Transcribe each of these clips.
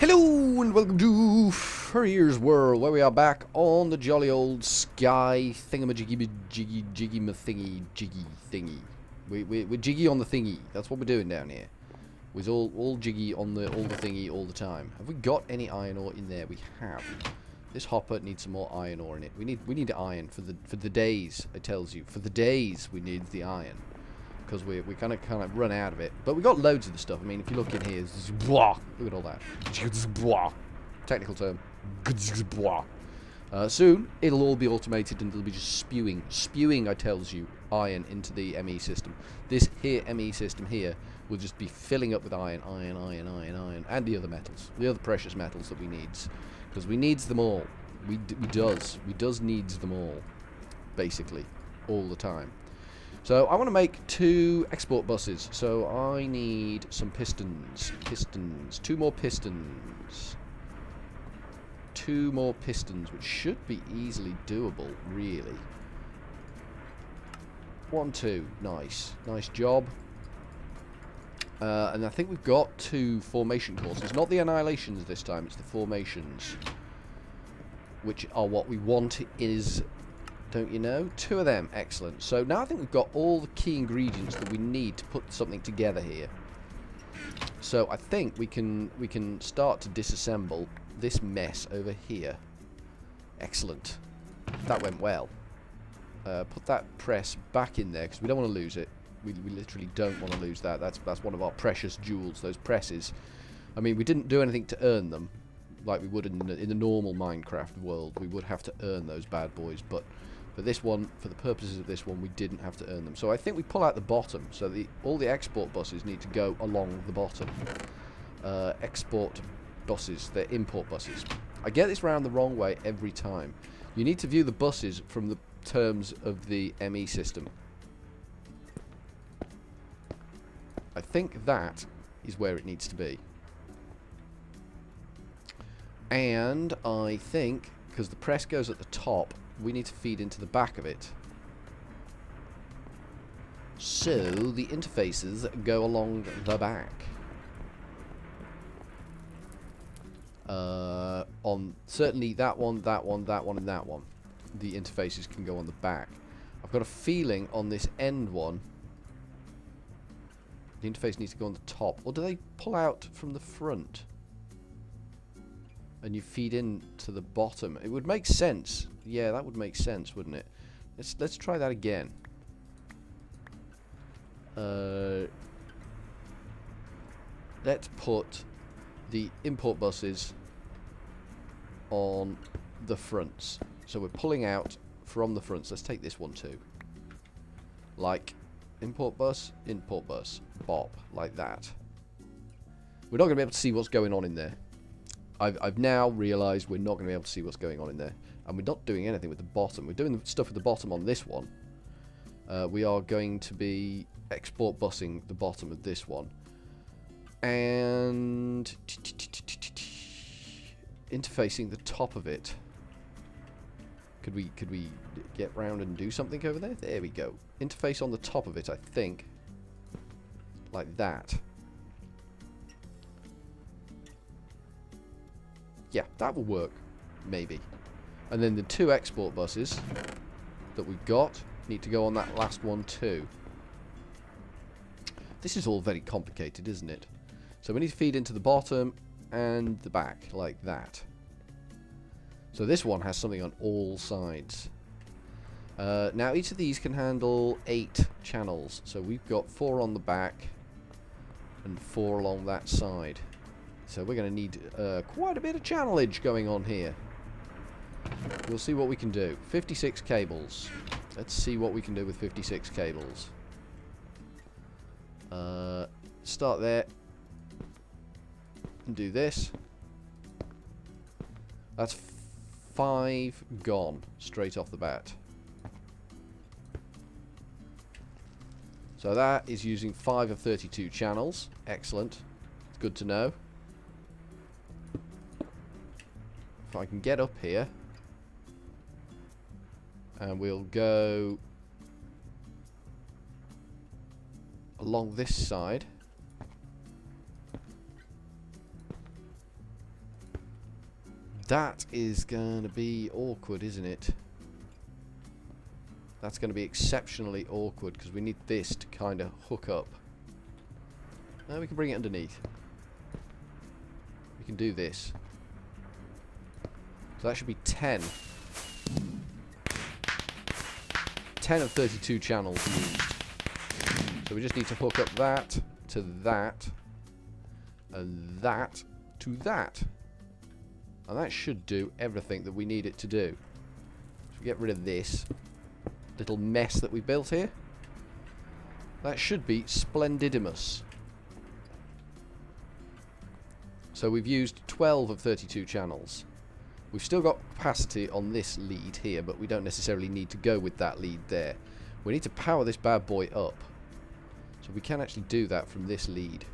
Hello and welcome to Furryearsworld, World, where we are back on the jolly old sky thingamajiggy thingy. We're jiggy on the thingy. That's what we're doing down here. We're all jiggy on the thingy all the time. Have we got any iron ore in there? We have. This hopper needs some more iron ore in it. We need iron for the days. It tells you for the days we need the iron. Because we kind of run out of it, but we got loads of the stuff. I mean, if you look in here, look at all that. Technical term. Soon it'll all be automated and it'll be just spewing. I tells you, iron into the ME system. This here ME system here will just be filling up with iron, and the other metals, the other precious metals that we needs, because we needs them all. We does needs them all, basically, all the time. So I want to make 2 export buses. So I need some pistons. 2 more pistons. 2 more pistons, which should be easily doable, really. 1, 2. Nice. Nice job. And I think we've got 2 formation courses. Not the annihilations this time, it's the formations. Which are what we want is... Don't you know? 2 of them. Excellent. So now I think we've got all the key ingredients that we need to put something together here. So I think we can start to disassemble this mess over here. Excellent. That went well. Put that press back in there because we don't want to lose it. We literally don't want to lose that. That's one of our precious jewels, those presses. I mean, we didn't do anything to earn them like we would in the normal Minecraft world. We would have to earn those bad boys, but for this one, for the purposes of this one, we didn't have to earn them. So I think we pull out the bottom. So all the export buses need to go along the bottom. Export buses, they're import buses. I get this round the wrong way every time. You need to view the buses from the terms of the ME system. I think that is where it needs to be. And I think, because the press goes at the top, we need to feed into the back of it. So the interfaces go along the back. On certainly that one, and that one. The interfaces can go on the back. I've got a feeling on this end one, the interface needs to go on the top. Or do they pull out from the front? And you feed in to the bottom. It would make sense. Yeah, that would make sense, wouldn't it? Let's try that again. Let's put the import buses on the fronts. So we're pulling out from the fronts. Let's take this one too. Like import bus, bop, like that. We're not going to be able to see what's going on in there. I've now realised we're not going to be able to see what's going on in there. And we're not doing anything with the bottom. We're doing the stuff with the bottom on this one. We are going to be export busing the bottom of this one. And interfacing the top of it. Could we get round and do something over there? There we go. Interface on the top of it, I think. Like that. Yeah, that will work. Maybe. And then the 2 export buses that we've got need to go on that last one too. This is all very complicated, isn't it? So we need to feed into the bottom and the back, like that. So this one has something on all sides. Now each of these can handle 8 channels. So we've got 4 on the back and 4 along that side. So we're going to need quite a bit of channelage going on here. We'll see what we can do. 56 cables. Let's see what we can do with 56 cables. Start there. And do this. That's 5 gone straight off the bat. So that is using 5 of 32 channels. Excellent. It's good to know. If I can get up here, and we'll go along this side. That is going to be awkward, isn't it? That's going to be exceptionally awkward because we need this to kind of hook up. Now we can bring it underneath. We can do this. So that should be 10. 10 of 32 channels used. So we just need to hook up that to that and that to that. And that should do everything that we need it to do. So we get rid of this little mess that we built here. That should be splendidimous. So we've used 12 of 32 channels. We've still got capacity on this lead here, but we don't necessarily need to go with that lead there. We need to power this bad boy up. So we can actually do that from this lead.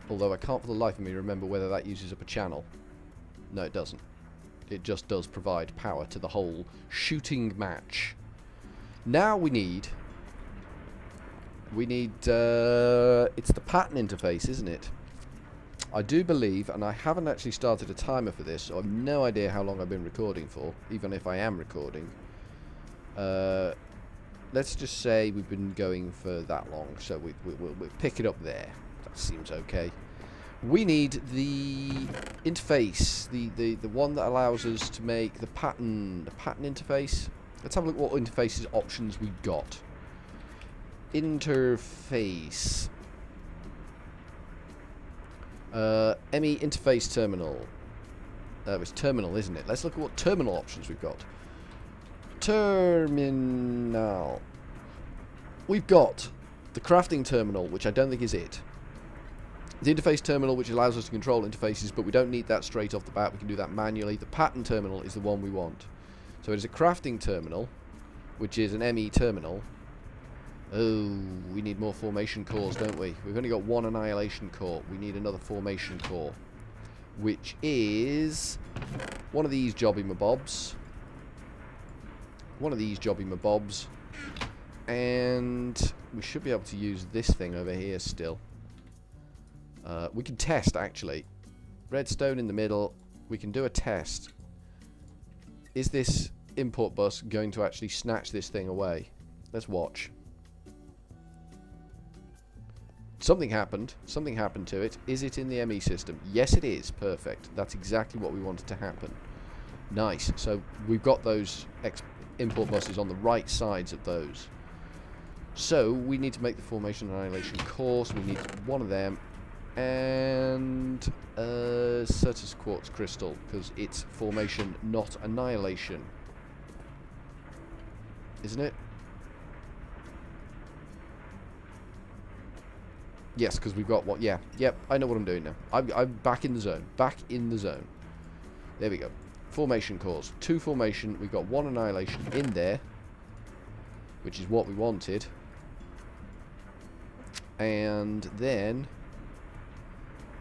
Although I can't for the life of me remember whether that uses up a channel. No, it doesn't. It just does provide power to the whole shooting match. Now we need... it's the pattern interface, isn't it? I do believe, and I haven't actually started a timer for this, so I've no idea how long I've been recording for, even if I am recording. Let's just say we've been going for that long, so we'll pick it up there. That seems okay. We need the interface, the one that allows us to make the pattern interface. Let's have a look at what interfaces options we got. Interface. ME interface terminal. It's terminal, isn't it? Let's look at what terminal options we've got. Terminal. We've got the crafting terminal, which I don't think is it. The interface terminal, which allows us to control interfaces, but we don't need that straight off the bat. We can do that manually. The pattern terminal is the one we want. So it is a crafting terminal, which is an ME terminal. Oh, we need more formation cores, don't we? We've only got one annihilation core. We need another formation core, which is one of these jobby mabobs. One of these jobby mabobs. And we should be able to use this thing over here still. We can test, actually. Redstone in the middle. We can do a test. Is this import bus going to actually snatch this thing away? Let's watch. Something happened. Something happened to it. Is it in the ME system? Yes, it is. Perfect. That's exactly what we wanted to happen. Nice. So we've got those import buses on the right sides of those. So we need to make the formation annihilation core. So we need one of them. And Certus quartz crystal, because it's formation, not annihilation. Isn't it? Yes, because we've got what? Yeah. Yep, I know what I'm doing now. I'm back in the zone. Back in the zone. There we go. Formation cores. 2 formation. We've got 1 annihilation in there, which is what we wanted. And then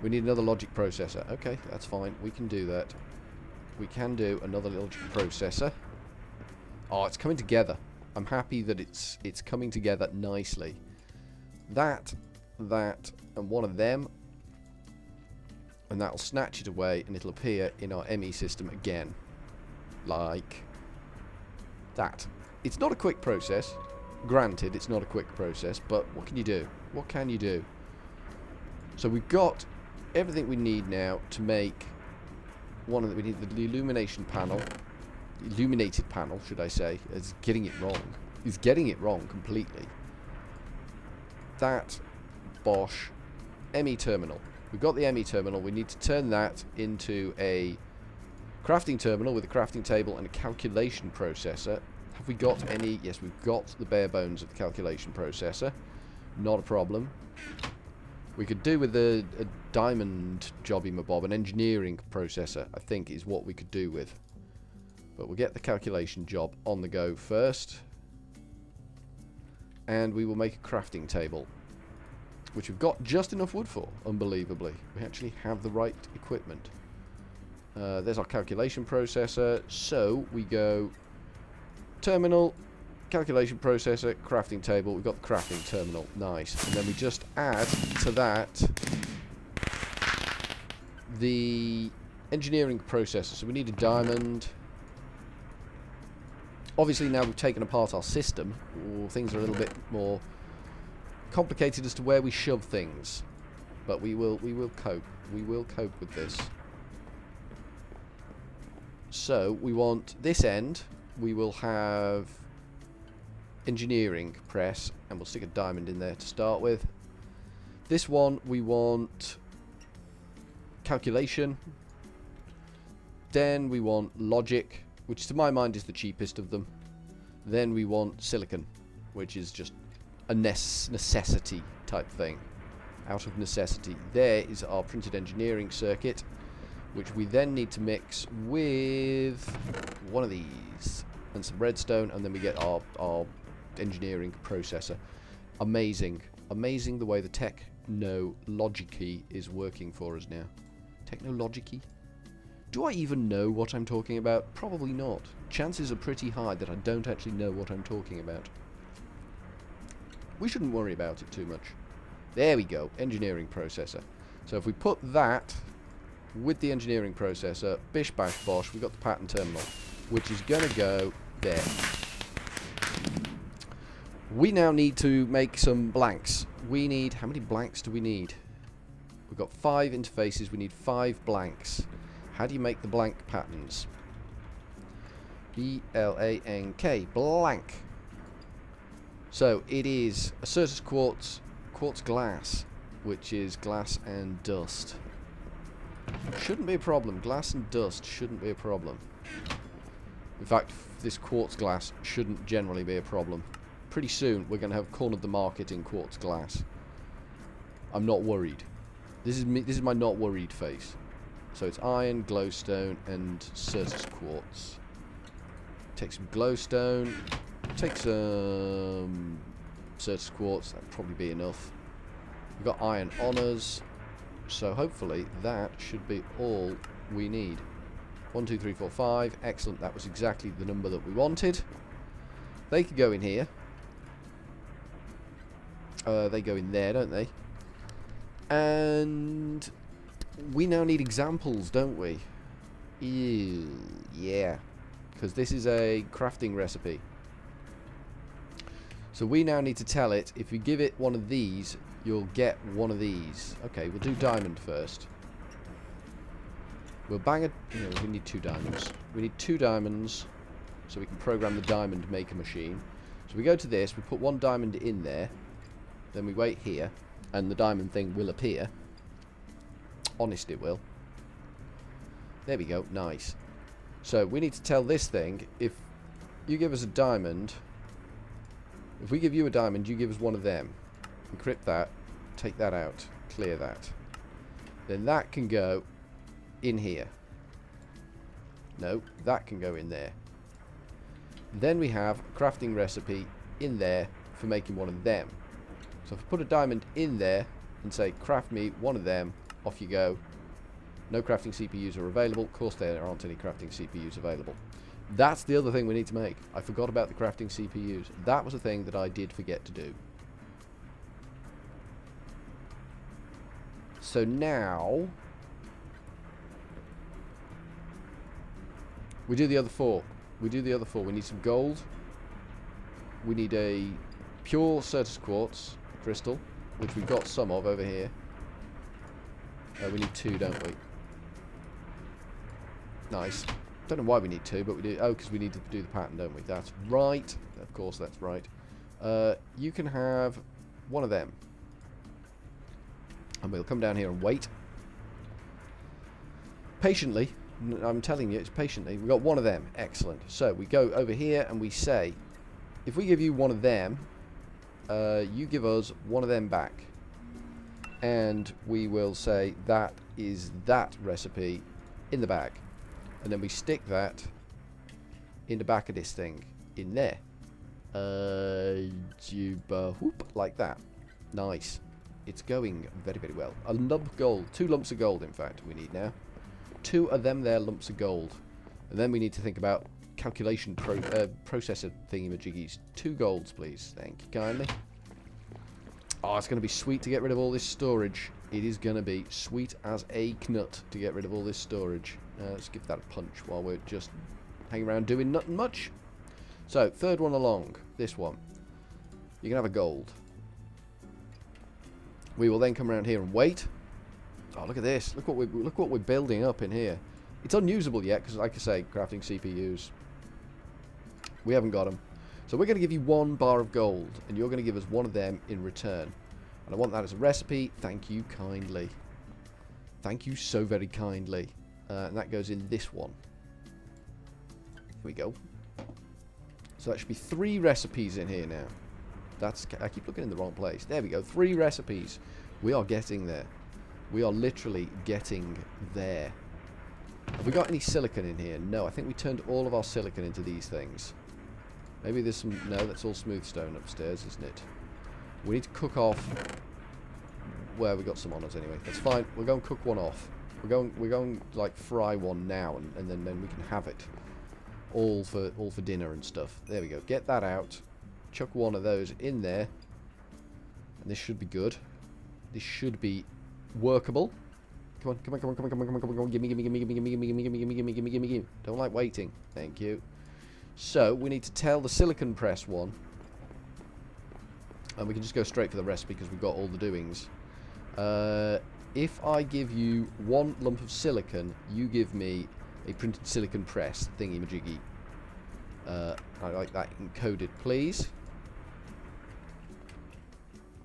we need another logic processor. Okay, that's fine. We can do that. We can do another logic processor. Oh, it's coming together. I'm happy that it's coming together nicely. That, and one of them. And that'll snatch it away, and it'll appear in our ME system again. Like that. It's not a quick process. Granted, it's not a quick process, but what can you do? What can you do? So we've got everything we need now to make one of the... We need the illumination panel. Illuminated panel, should I say. It's getting it wrong. He's getting it wrong completely. That... Bosh. ME terminal. We've got the ME terminal. We need to turn that into a crafting terminal with a crafting table and a calculation processor. Have we got any? Yes, we've got the bare bones of the calculation processor. Not a problem. We could do with a diamond jobby mabob, an engineering processor, I think is what we could do with. But we'll get the calculation job on the go first. And we will make a crafting table, which we've got just enough wood for, unbelievably. We actually have the right equipment. There's our calculation processor. So we go terminal, calculation processor, crafting table. We've got the crafting terminal. Nice. And then we just add to that the engineering processor. So we need a diamond. Obviously now we've taken apart our system, things are a little bit more complicated as to where we shove things. But we will cope. We will cope with this. So we want this end, we will have engineering press, and we'll stick a diamond in there to start with. This one we want calculation. Then we want logic, which to my mind is the cheapest of them. Then we want silicon, which is just a necessity type thing. Out of necessity. There is our printed engineering circuit, which we then need to mix with one of these and some redstone, and then we get our engineering processor. Amazing. Amazing the way the technology is working for us now. Technology? Do I even know what I'm talking about? Probably not. Chances are pretty high that I don't actually know what I'm talking about. We shouldn't worry about it too much. There we go, engineering processor. So if we put that with the engineering processor, bish bash bosh, we've got the pattern terminal, which is going to go there. We now need to make some blanks. We need, how many blanks do we need? We've got 5 interfaces, we need 5 blanks. How do you make the blank patterns? B-L-A-N-K, blank. So it is a Certus quartz glass, which is glass and dust. Shouldn't be a problem. Glass and dust shouldn't be a problem. In fact, this quartz glass shouldn't generally be a problem. Pretty soon we're going to have cornered the market in quartz glass. I'm not worried. This is me, this is my not worried face. So it's iron, glowstone, and Certus quartz. Take some glowstone. Take some Certus quartz. That'd probably be enough. We've got iron on us. So hopefully that should be all we need. 1, 2, 3, 4, 5. Excellent. That was exactly the number that we wanted. They could go in here. They go in there, don't they? And we now need examples, don't we? Ew, yeah. Because this is a crafting recipe. So we now need to tell it, if you give it one of these, you'll get one of these. Okay, we'll do diamond first. We'll bang it. No, we need 2 diamonds. We need 2 diamonds so we can program the diamond maker machine. So we go to this, we put 1 diamond in there, then we wait here, and the diamond thing will appear. Honest, it will. There we go, nice. So we need to tell this thing, if you give us a diamond, if we give you a diamond, you give us one of them. Encrypt that, take that out, clear that. Then that can go in here. No, that can go in there. Then we have a crafting recipe in there for making one of them. So if I put a diamond in there and say craft me one of them, off you go. No crafting CPUs are available. Of course there aren't any crafting CPUs available. That's the other thing we need to make. I forgot about the crafting CPUs. That was a thing that I did forget to do. So now we do the other 4. We do the other 4. We need some gold. We need a pure Certus quartz crystal, which we've got some of over here. We need 2, don't we? Nice. Don't know why we need 2, but we do. Oh, because we need to do the pattern, don't we? That's right. Of course, that's right. You can have one of them. And we'll come down here and wait. Patiently. I'm telling you, it's patiently. We've got one of them. Excellent. So we go over here and we say, if we give you one of them, you give us one of them back. And we will say that is that recipe in the bag. And then we stick that in the back of this thing in there. Like that. Nice. It's going very, very well. A lump of gold. 2 lumps of gold, in fact, we need now. 2 of them there lumps of gold. And then we need to think about calculation processor thingy-majiggies. 2 golds, please. Thank you kindly. Oh, it's going to be sweet to get rid of all this storage It is going to be sweet as a knut to get rid of all this storage. Let's give that a punch while we're just hanging around doing nothing much. So, third one along. This one. You can have a gold. We will then come around here and wait. Oh, look at this. Look what we're building up in here. It's unusable yet because, like I say, crafting CPUs. We haven't got them. So we're going to give you 1 bar of gold, and you're going to give us 1 of them in return. And I want that as a recipe. Thank you kindly. Thank you so very kindly. And that goes in this one. Here we go. So that should be 3 recipes in here now. I keep looking in the wrong place. There we go. 3 recipes. We are getting there. We are literally getting there. Have we got any silicon in here? No, I think we turned all of our silicon into these things. Maybe there's some... No, that's all smooth stone upstairs, isn't it? We need to cook off... Well, we got some on us anyway. That's fine. We're going to cook one off. We're going like fry one now, and then we can have it. All for dinner and stuff. There we go. Get that out. Chuck one of those in there. And this should be good. This should be workable. Come on, come on, come on, come on, come on, come on, come on. Gimme, gimme, gimme, gimme, gimme, gimme, gimme, gimme, gimme, gimme, gimme, gimme. Don't like waiting. Thank you. So, we need to tell the silicon press one. And we can just go straight for the recipe because we've got all the doings. If I give you 1 lump of silicon, you give me a printed silicon press thingy-majiggy. I like that encoded, please.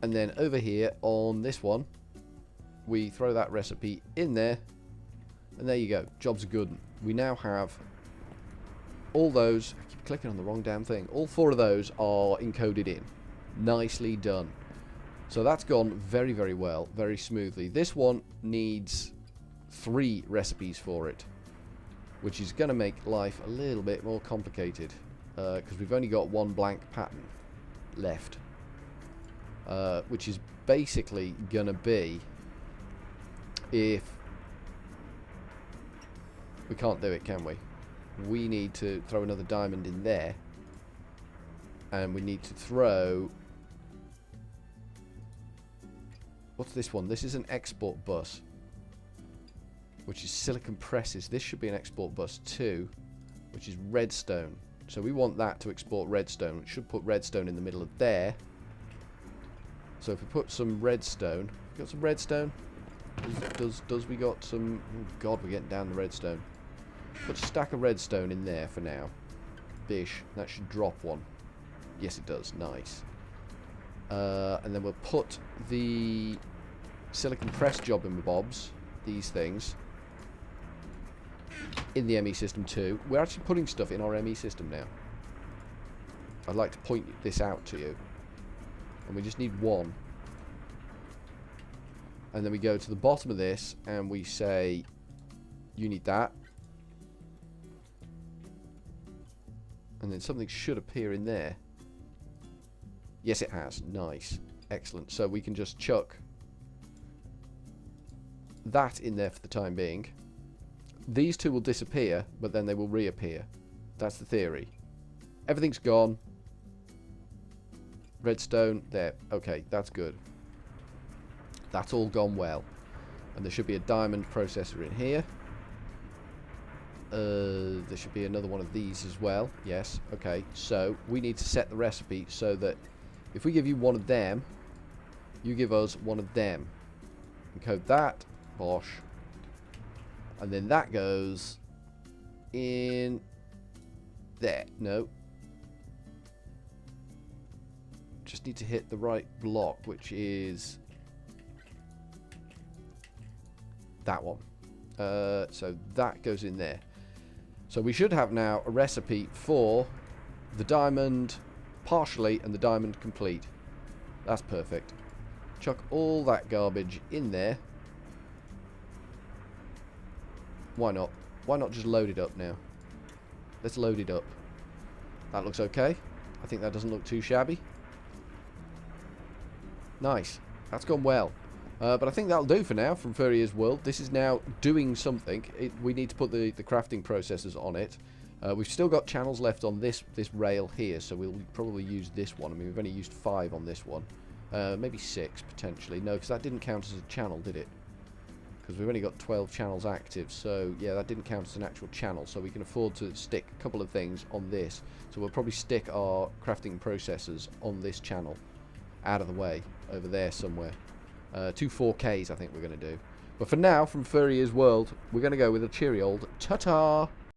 And then over here on this one, we throw that recipe in there. And there you go. Job's good. We now have all those. I keep clicking on the wrong damn thing. All 4 of those are encoded in. Nicely done. So that's gone very, very well. Very smoothly. This one needs 3 recipes for it, which is going to make life a little bit more complicated. Because we've only got 1 blank pattern left. Which is basically going to be... If... We can't do it, can we? We need to throw another diamond in there. And we need to throw... What's this one? This is an export bus, which is silicon presses. This should be an export bus too, which is redstone. So we want that to export redstone. We should put redstone in the middle of there. So if we put some redstone, got some redstone? Does we got some... Oh God, we're getting down the redstone. Put a stack of redstone in there for now. Bish. That should drop 1. Yes, it does. Nice. And then we'll put the silicon press job in bobs, these things, in the ME system too. We're actually putting stuff in our ME system now. I'd like to point this out to you. And we just need 1. And then we go to the bottom of this and we say, you need that. And then something should appear in there. Yes, it has. Nice. Excellent. So we can just chuck that in there for the time being. These 2 will disappear, but then they will reappear. That's the theory. Everything's gone. Redstone. There. Okay, that's good. That's all gone well. And there should be a diamond processor in here. There should be another one of these as well. Yes. Okay. So we need to set the recipe so that if we give you 1 of them, you give us 1 of them. Encode that. Bosh. And then that goes in there. No. Just need to hit the right block, which is that one. So that goes in there. So we should have now a recipe for the diamond partially and the diamond complete. That's perfect. Chuck all that garbage in there. Why not? Why not just load it up now? Let's load it up. That looks okay. I think that doesn't look too shabby. Nice. That's gone well. But I think that'll do for now from furryearsworld. This is now doing something. We need to put the crafting processors on it. We've still got channels left on this rail here, so we'll probably use this one. I mean, we've only used 5 on this one. Maybe 6, potentially. No, because that didn't count as a channel, did it? Because we've only got 12 channels active, so yeah, that didn't count as an actual channel, so we can afford to stick a couple of things on this. So we'll probably stick our crafting processors on this channel, out of the way, over there somewhere. 2 4Ks I think we're going to do. But for now, from Furryearsworld, we're going to go with a cheery old ta-ta!